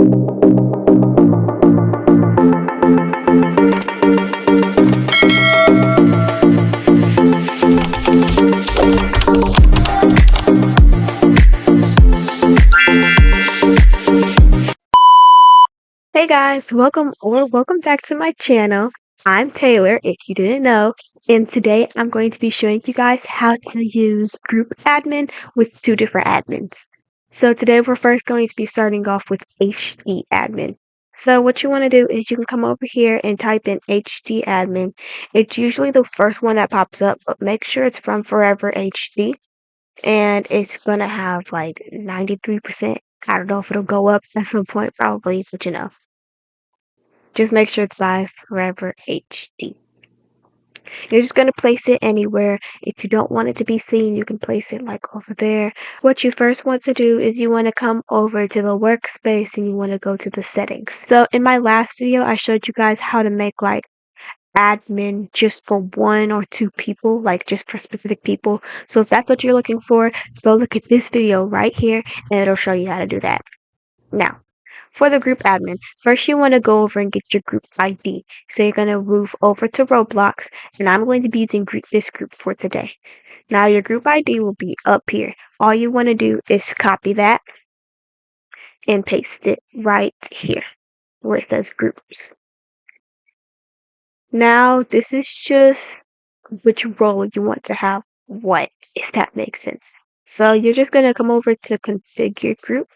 Hey guys, welcome back to my channel. I'm Taylor, if you didn't know, and today I'm going to be showing you guys how to use group admin with two different admins. So today we're first going to be starting off with HD admin. So what you want to do is you can come over here and type in HD admin. It's usually the first one that pops up, but make sure it's from Forever HD, and it's gonna have like 93%. I don't know if it'll go up at some point, probably, but just make sure it's by Forever HD. You're just going to place it anywhere. If you don't want it to be seen, you can place it like over there. What you first want to do is you want to come over to the workspace and you want to go to the settings. So in my last video, I showed you guys how to make like admin just for one or two people, like just for specific people. So if that's what you're looking for, go look at this video right here and it'll show you how to do that. Now, for the group admin, first you want to go over and get your group ID. So you're going to move over to Roblox, and I'm going to be using this group for today. Now your group ID will be up here. All you want to do is copy that and paste it right here where it says groups. Now this is just which role you want to have what, if that makes sense. So you're just going to come over to configure group,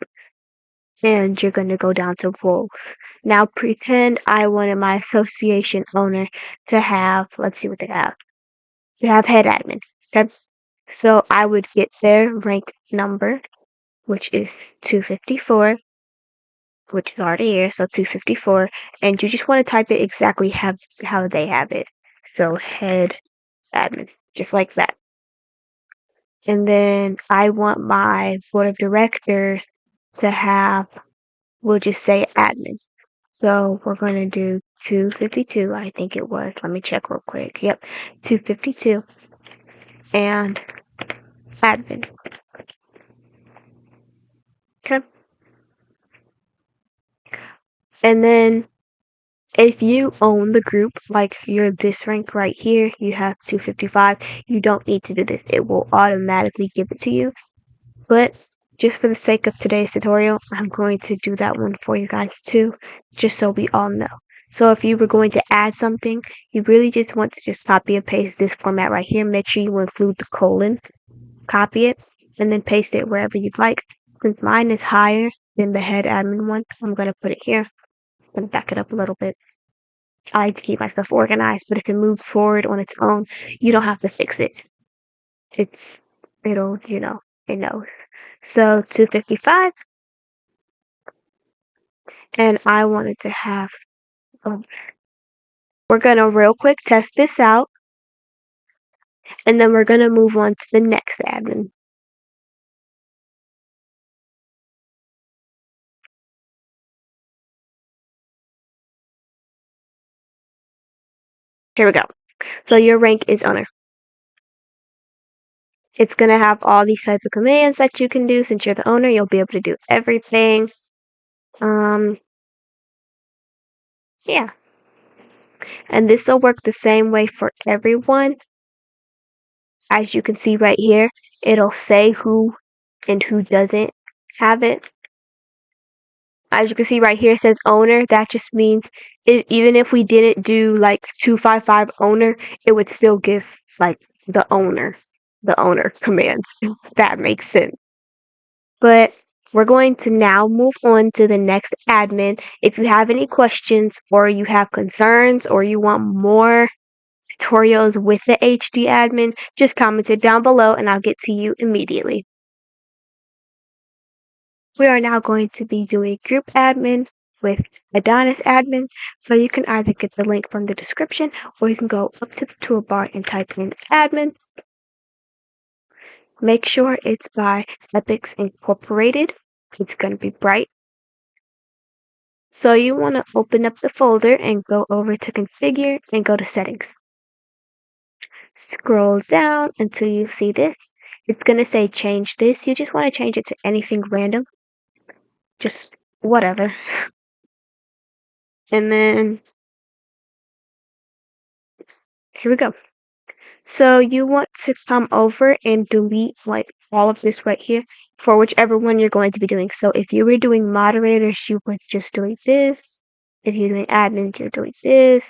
and you're going to go down to role. Now pretend I wanted my association owner to have, let's see what they have, to have head admin. Okay? So I would get their rank number, which is 254, which is already here, so 254, and you just want to type it exactly how they have it. So head admin, just like that. And then I want my board of directors to have, we'll just say admin. So we're going to do 252, I think it was. Let me check real quick. Yep, 252 and admin. Okay. And then if you own the group, like you're this rank right here, you have 255, you don't need to do this. It will automatically give it to you. But just for the sake of today's tutorial, I'm going to do that one for you guys too, just so we all know. So if you were going to add something, you really just want to just copy and paste this format right here. Make sure you include the colon, copy it, and then paste it wherever you'd like. Since mine is higher than the head admin one, I'm going to put it here. I'm going to back it up a little bit. I like to keep my stuff organized, but if it moves forward on its own, you don't have to fix it. It'll, it knows. So 255, and I wanted to have, we're going to real quick test this out, and then we're going to move on to the next admin. Here we go. So your rank is owner. It's going to have all these types of commands that you can do. Since you're the owner, you'll be able to do everything. Yeah. And this will work the same way for everyone. As you can see right here, it'll say who and who doesn't have it. As you can see right here, it says owner. That just means even if we didn't do like 255 owner, it would still give like the owner commands. If that makes sense. But we're going to now move on to the next admin. If you have any questions or you have concerns or you want more tutorials with the HD admin, just comment it down below and I'll get to you immediately. We are now going to be doing group admin with Adonis admin. So you can either get the link from the description or you can go up to the toolbar and type in admin. Make sure it's by Epics Incorporated. It's going to be bright. So you want to open up the folder and go over to configure and go to settings. Scroll down until you see this. It's going to say change this. You just want to change it to anything random. Just whatever. And then here we go. So you want to come over and delete like all of this right here for whichever one you're going to be doing. So if you were doing moderators, you would just delete this. If you're doing admins, you delete this.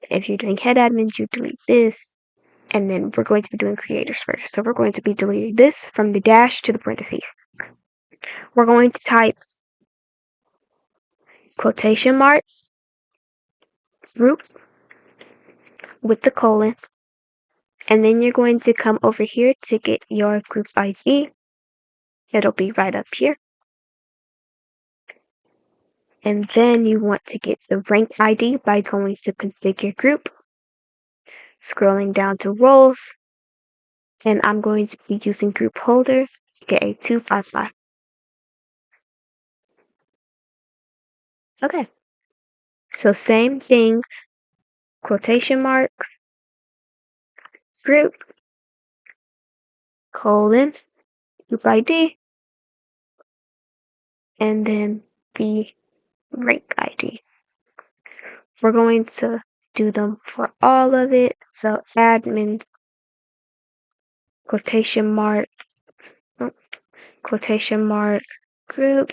If you're doing head admins, you delete this. And then we're going to be doing creators first. So we're going to be deleting this from the dash to the parentheses. We're going to type quotation marks, group with the colon. And then you're going to come over here to get your group ID. It'll be right up here. And then you want to get the rank ID by going to configure group, scrolling down to roles, and I'm going to be using group holder to get a 255. Okay. So same thing, quotation mark, group, colon, group ID, and then the rank ID. We're going to do them for all of it. So admin, quotation mark, group,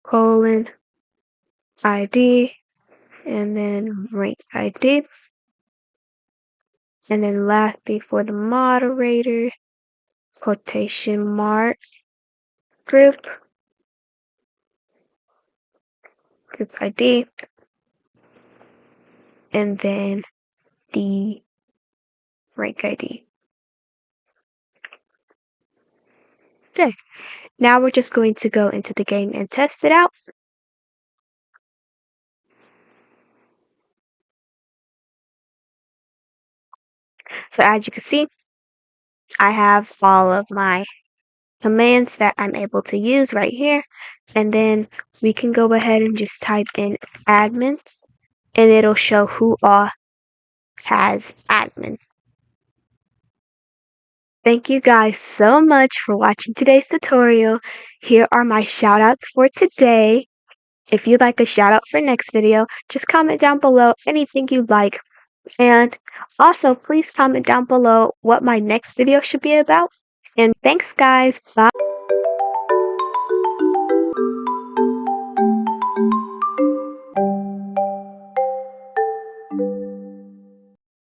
colon, ID, and then rank ID. And then lastly for the moderator, quotation mark, group ID, and then the rank ID. Okay, now we're just going to go into the game and test it out. So as you can see, I have all of my commands that I'm able to use right here. And then we can go ahead and just type in admin, and it'll show who all has admin. Thank you guys so much for watching today's tutorial. Here are my shoutouts for today. If you'd like a shoutout for next video, just comment down below anything you'd like. And also, please comment down below what my next video should be about. And thanks guys. Bye.